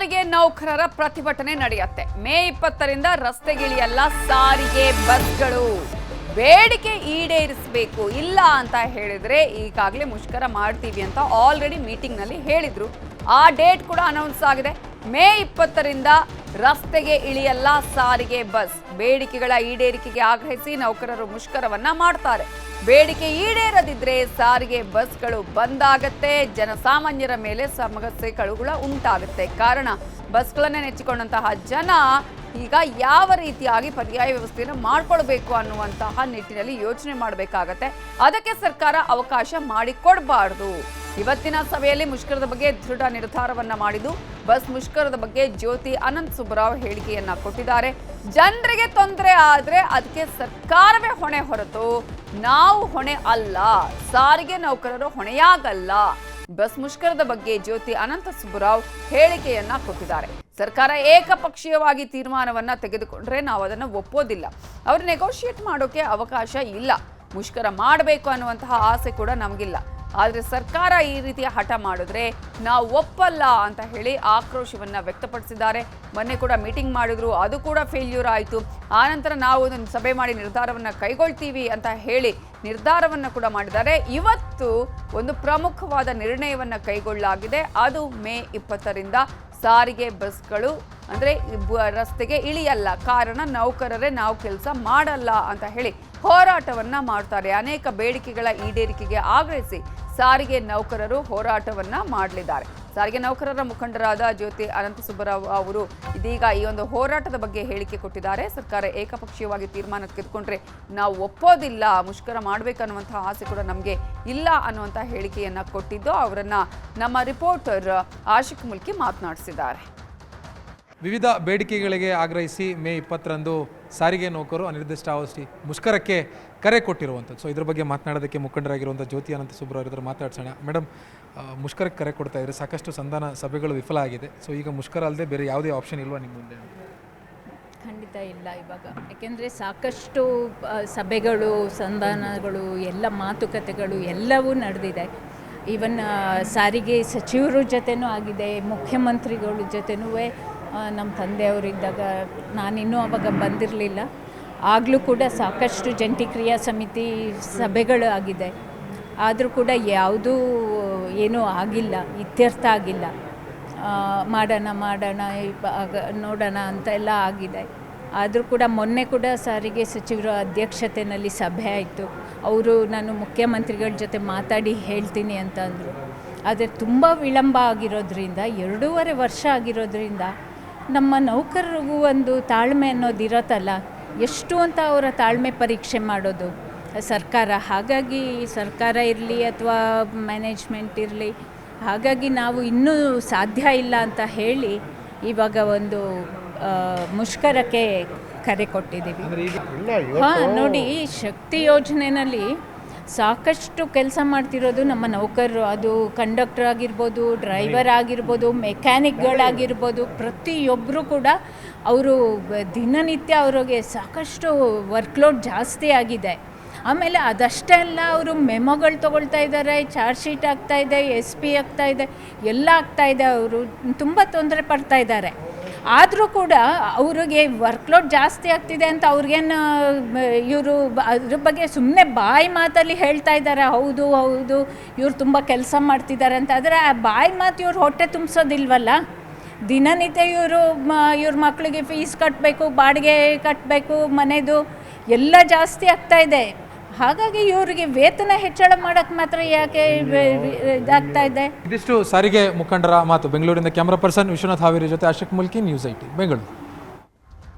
ಸಾರಿಗೆ ನೌಕರರ ಪ್ರತಿಭಟನೆ ನಡೆಯುತ್ತೆ. ಮೇ 20ರಿಂದ ರಸ್ತೆಗಿಳಿಯಲ್ಲ ಸಾರಿಗೆ ಬಸ್ಗಳು. ಬೇಡಿಕೆ ಈಡೇರಿಸಬೇಕು, ಇಲ್ಲ ಅಂತ ಹೇಳಿದ್ರೆ ಈಗಾಗಲೇ ಮುಷ್ಕರ ಮಾಡ್ತೀವಿ ಅಂತ ಆಲ್ರೆಡಿ ಮೀಟಿಂಗ್ ನಲ್ಲಿ ಹೇಳಿದ್ರು. ಆ ಡೇಟ್ ಕೂಡ ಅನೌನ್ಸ್ ಆಗಿದೆ. ಮೇ 20ರಿಂದ ರಸ್ತೆಗೆ ಇಳಿಯಲ್ಲ ಸಾರಿಗೆ ಬಸ್. ಬೇಡಿಕೆಗಳ ಈಡೇರಿಕೆಗೆ ಆಗ್ರಹಿಸಿ ನೌಕರರು ಮುಷ್ಕರವನ್ನ ಮಾಡ್ತಾರೆ. ಬೇಡಿಕೆ ಈಡೇರದಿದ್ರೆ ಸಾರಿಗೆ ಬಸ್ಗಳು ಬಂದಾಗತ್ತೆ. ಜನಸಾಮಾನ್ಯರ ಮೇಲೆ ಸಮಸ್ಯೆಗಳು ಉಂಟಾಗುತ್ತೆ. ಕಾರಣ ಬಸ್ಗಳನ್ನೇ ನೆಚ್ಚಿಕೊಂಡಂತಹ ಜನ ಈಗ ಯಾವ ರೀತಿಯಾಗಿ ಪರ್ಯಾಯ ವ್ಯವಸ್ಥೆಯನ್ನು ಮಾಡಿಕೊಳ್ಬೇಕು ಅನ್ನುವಂತಹ ನಿಟ್ಟಿನಲ್ಲಿ ಯೋಚನೆ ಮಾಡಬೇಕಾಗತ್ತೆ. ಅದಕ್ಕೆ ಸರ್ಕಾರ ಅವಕಾಶ ಮಾಡಿಕೊಡಬಾರ್ದು. ಇವತ್ತಿನ ಸಭೆಯಲ್ಲಿ ಮುಷ್ಕರದ ಬಗ್ಗೆ ದೃಢ ನಿರ್ಧಾರವನ್ನ ಮಾಡಿದ್ದು. ಬಸ್ ಮುಷ್ಕರದ ಬಗ್ಗೆ ಜ್ಯೋತಿ ಅನಂತ್ ಸುಬ್ಬರಾವ್ ಹೇಳಿಕೆಯನ್ನ ಕೊಟ್ಟಿದ್ದಾರೆ. ಜನರಿಗೆ ತೊಂದರೆ ಆದ್ರೆ ಅದಕ್ಕೆ ಸರ್ಕಾರವೇ ಹೊಣೆ ಹೊರತು ನಾವು ಹೊಣೆ ಅಲ್ಲ, ಸಾರಿಗೆ ನೌಕರರು ಹೊಣೆಯಾಗಲ್ಲ. ಬಸ್ ಮುಷ್ಕರದ ಬಗ್ಗೆ ಜ್ಯೋತಿ ಅನಂತ ಸುಬ್ಬರಾವ್ ಹೇಳಿಕೆಯನ್ನ ಕೊಟ್ಟಿದ್ದಾರೆ. ಸರ್ಕಾರ ಏಕಪಕ್ಷೀಯವಾಗಿ ತೀರ್ಮಾನವನ್ನ ತೆಗೆದುಕೊಂಡ್ರೆ ನಾವು ಅದನ್ನು ಒಪ್ಪೋದಿಲ್ಲ. ಅವರು ನೆಗೋಷಿಯೇಟ್ ಮಾಡೋಕೆ ಅವಕಾಶ ಇಲ್ಲ. ಮುಷ್ಕರ ಮಾಡಬೇಕು ಅನ್ನುವಂತಹ ಆಸೆ ಕೂಡ ನಮಗಿಲ್ಲ. ಆದರೆ ಸರ್ಕಾರ ಈ ರೀತಿಯ ಹಠ ಮಾಡಿದ್ರೆ ನಾವು ಒಪ್ಪಲ್ಲ ಅಂತ ಹೇಳಿ ಆಕ್ರೋಶವನ್ನ ವ್ಯಕ್ತಪಡಿಸಿದ್ದಾರೆ. ಮೊನ್ನೆ ಕೂಡ ಮೀಟಿಂಗ್ ಮಾಡಿದ್ರು, ಅದು ಕೂಡ ಫೇಲ್ಯೂರ್ ಆಯಿತು. ಆನಂತರ ನಾವು ಒಂದು ಸಭೆ ಮಾಡಿ ನಿರ್ಧಾರವನ್ನು ಕೈಗೊಳ್ತೀವಿ ಅಂತ ಹೇಳಿ ನಿರ್ಧಾರವನ್ನು ಕೂಡ ಮಾಡಿದ್ದಾರೆ. ಇವತ್ತು ಒಂದು ಪ್ರಮುಖವಾದ ನಿರ್ಣಯವನ್ನು ಕೈಗೊಳ್ಳಲಾಗಿದೆ. ಅದು ಮೇ 20ರಿಂದ ಸಾರಿಗೆ ಬಸ್ಗಳು ಅಂದರೆ ರಸ್ತೆಗೆ ಇಳಿಯಲ್ಲ. ಕಾರಣ ನೌಕರರೇ ನಾವು ಕೆಲಸ ಮಾಡಲ್ಲ ಅಂತ ಹೇಳಿ ಹೋರಾಟವನ್ನ ಮಾಡ್ತಾರೆ. ಅನೇಕ ಬೇಡಿಕೆಗಳ ಈಡೇರಿಕೆಗೆ ಆಗ್ರಹಿಸಿ ಸಾರಿಗೆ ನೌಕರರು ಹೋರಾಟವನ್ನ ಮಾಡಲಿದ್ದಾರೆ. ಸಾರಿಗೆ ನೌಕರರ ಮುಖಂಡರಾದ ಜ್ಯೋತಿ ಅನಂತ ಸುಬ್ಬರಾವ್ ಅವರು ಇದೀಗ ಈ ಒಂದು ಹೋರಾಟದ ಬಗ್ಗೆ ಹೇಳಿಕೆ ಕೊಟ್ಟಿದ್ದಾರೆ. ಸರ್ಕಾರ ಏಕಪಕ್ಷೀಯವಾಗಿ ತೀರ್ಮಾನ ತೆಗೆದುಕೊಂಡ್ರೆ ನಾವು ಒಪ್ಪೋದಿಲ್ಲ, ಮುಷ್ಕರ ಮಾಡಬೇಕನ್ನುವಂತಹ ಆಸೆ ಕೂಡ ನಮಗೆ ಇಲ್ಲ ಅನ್ನುವಂಥ ಹೇಳಿಕೆಯನ್ನ ಕೊಟ್ಟಿದ್ದು. ಅವರನ್ನ ನಮ್ಮ ರಿಪೋರ್ಟರ್ ಆಶಿಕ್ ಮುಲ್ಕಿ ಮಾತನಾಡಿಸಿದ್ದಾರೆ. ವಿವಿಧ ಬೇಡಿಕೆಗಳಿಗೆ ಆಗ್ರಹಿಸಿ ಮೇ 20ರಂದು ಸಾರಿಗೆ ನೌಕರರು ಅನಿರ್ದಿಷ್ಟಾವಧಿ ಮುಷ್ಕರಕ್ಕೆ ಕರೆ ಕೊಟ್ಟಿರುವಂಥದ್ದು. ಸೊ ಇದ್ರ ಬಗ್ಗೆ ಮಾತನಾಡೋದಕ್ಕೆ ಮುಖಂಡರಾಗಿರುವಂಥ ಜ್ಯೋತಿ ಅನಂತ ಸುಬ್ಬರಾವ್ ಇದ್ರ ಮಾತಾಡ್ಸೋಣ. ಮೇಡಮ್, ಮುಷ್ಕರಕ್ಕೆ ಕರೆ ಕೊಡ್ತಾ ಇದ್ರೆ ಸಾಕಷ್ಟು ಸಂಧಾನ ಸಭೆಗಳು ವಿಫಲ ಆಗಿದೆ. ಸೊ ಈಗ ಮುಷ್ಕರ ಅಲ್ಲದೆ ಬೇರೆ ಯಾವುದೇ ಆಪ್ಷನ್ ಇಲ್ವಾ ನಿಮ್ಮ ಮುಂದೆ? ಖಂಡಿತ ಇಲ್ಲ ಇವಾಗ. ಯಾಕೆಂದರೆ ಸಾಕಷ್ಟು ಸಭೆಗಳು, ಸಂಧಾನಗಳು, ಎಲ್ಲ ಮಾತುಕತೆಗಳು ಎಲ್ಲವೂ ನಡೆದಿದೆ. ಈವನ್ ಸಾರಿಗೆ ಸಚಿವರ ಜೊತೆನೂ ಆಗಿದೆ, ಮುಖ್ಯಮಂತ್ರಿಗಳ ಜೊತೆನೂ. ನಮ್ಮ ತಂದೆಯವರಿದ್ದಾಗ ನಾನಿನ್ನೂ ಅವಾಗ ಬಂದಿರಲಿಲ್ಲ. ಆಗಲೂ ಕೂಡ ಸಾಕಷ್ಟು ಜಂಟಿ ಕ್ರಿಯಾ ಸಮಿತಿ ಸಭೆಗಳು ಆಗಿದೆ. ಆದರೂ ಕೂಡ ಯಾವುದೂ ಏನೂ ಆಗಿಲ್ಲ, ಇತ್ಯರ್ಥ ಆಗಿಲ್ಲ. ಮಾಡೋಣ ನೋಡೋಣ ಅಂತ ಎಲ್ಲ ಆಗಿದೆ. ಆದರೂ ಕೂಡ ಮೊನ್ನೆ ಕೂಡ ಸಾರಿಗೆ ಸಚಿವರ ಅಧ್ಯಕ್ಷತೆಯಲ್ಲಿ ಸಭೆ ಆಯಿತು. ಅವರು ನಾನು ಮುಖ್ಯಮಂತ್ರಿಗಳ ಜೊತೆ ಮಾತಾಡಿ ಹೇಳ್ತೀನಿ ಅಂತ ಅಂದರು. ಆದರೆ ತುಂಬ ವಿಳಂಬ ಆಗಿರೋದ್ರಿಂದ, 2.5 ವರ್ಷ ಆಗಿರೋದ್ರಿಂದ ನಮ್ಮ ನೌಕರರಿಗೂ ಒಂದು ತಾಳ್ಮೆ ಅನ್ನೋದು ಇರತ್ತಲ್ಲ, ಎಷ್ಟು ಅಂತ ಅವರ ತಾಳ್ಮೆ ಪರೀಕ್ಷೆ ಮಾಡೋದು ಸರ್ಕಾರ. ಹಾಗಾಗಿ ಸರ್ಕಾರ ಇರಲಿ ಅಥವಾ ಮ್ಯಾನೇಜ್ಮೆಂಟ್ ಇರಲಿ, ಹಾಗಾಗಿ ನಾವು ಇನ್ನೂ ಸಾಧ್ಯ ಇಲ್ಲ ಅಂತ ಹೇಳಿ ಇವಾಗ ಒಂದು ಮುಷ್ಕರಕ್ಕೆ ಕರೆ ಕೊಟ್ಟಿದ್ದೀವಿ. ನೋಡಿ, ಶಕ್ತಿ ಯೋಜನೆಯಲ್ಲಿ ಸಾಕಷ್ಟು ಕೆಲಸ ಮಾಡ್ತಿರೋದು ನಮ್ಮ ನೌಕರರು. ಅದು ಕಂಡಕ್ಟರ್ ಆಗಿರ್ಬೋದು, ಡ್ರೈವರ್ ಆಗಿರ್ಬೋದು, ಮೆಕ್ಯಾನಿಕ್ಗಳಾಗಿರ್ಬೋದು, ಪ್ರತಿಯೊಬ್ಬರು ಕೂಡ ಅವರು ದಿನನಿತ್ಯ ಅವ್ರಿಗೆ ಸಾಕಷ್ಟು ವರ್ಕ್ಲೋಡ್ ಜಾಸ್ತಿ ಆಗಿದೆ. ಆಮೇಲೆ ಅದಷ್ಟೇ ಅಲ್ಲ, ಅವರು ಮೆಮೊಗಳು ತೊಗೊಳ್ತಾ ಇದ್ದಾರೆ, ಚಾರ್ಜ್ ಶೀಟ್ ಆಗ್ತಾಯಿದೆ, SP ಆಗ್ತಾಯಿದೆ, ಎಲ್ಲ ಆಗ್ತಾಯಿದೆ. ಅವರು ತುಂಬ ತೊಂದರೆ ಪಡ್ತಾ ಇದ್ದಾರೆ. ಆದರೂ ಕೂಡ ಅವ್ರಿಗೆ ವರ್ಕ್ಲೋಡ್ ಜಾಸ್ತಿ ಆಗ್ತಿದೆ ಅಂತ ಅವ್ರಿಗೇನು ಇವರು ಅದ್ರ ಬಗ್ಗೆ ಸುಮ್ಮನೆ ಬಾಯಿ ಮಾತಲ್ಲಿ ಹೇಳ್ತಾ ಇದ್ದಾರೆ, ಹೌದು ಇವ್ರು ತುಂಬ ಕೆಲಸ ಮಾಡ್ತಿದ್ದಾರೆ ಅಂತ. ಆದರೆ ಆ ಬಾಯಿ ಮಾತು ಇವ್ರು ಹೊಟ್ಟೆ ತುಂಬಿಸೋದಿಲ್ವಲ್ಲ. ದಿನನಿತ್ಯ ಇವ್ರ ಮಕ್ಕಳಿಗೆ ಫೀಸ್ ಕಟ್ಟಬೇಕು, ಬಾಡಿಗೆ ಕಟ್ಟಬೇಕು, ಮನೆದು ಎಲ್ಲ ಜಾಸ್ತಿ ಆಗ್ತಾಯಿದೆ. ಹಾಗಾಗಿ ಇವರಿಗೆ ವೇತನ ಹೆಚ್ಚಳ ಮಾಡೋಕ್ಕೆ ಮಾತ್ರ ಯಾಕೆ ಇದಾಗ್ತಾ ಇದೆ? ಇದಿಷ್ಟು ಸಾರಿಗೆ ಮುಖಂಡರ ಮಾತು. ಬೆಂಗಳೂರಿನ ಕ್ಯಾಮರಾ ಪರ್ಸನ್ ವಿಶ್ವನಾಥ್ ಹಾವೇರಿ ಜೊತೆ ಆಶಿಕ್ ಮುಲ್ಕಿ, ನ್ಯೂಸ್ 18 ಬೆಂಗಳೂರು.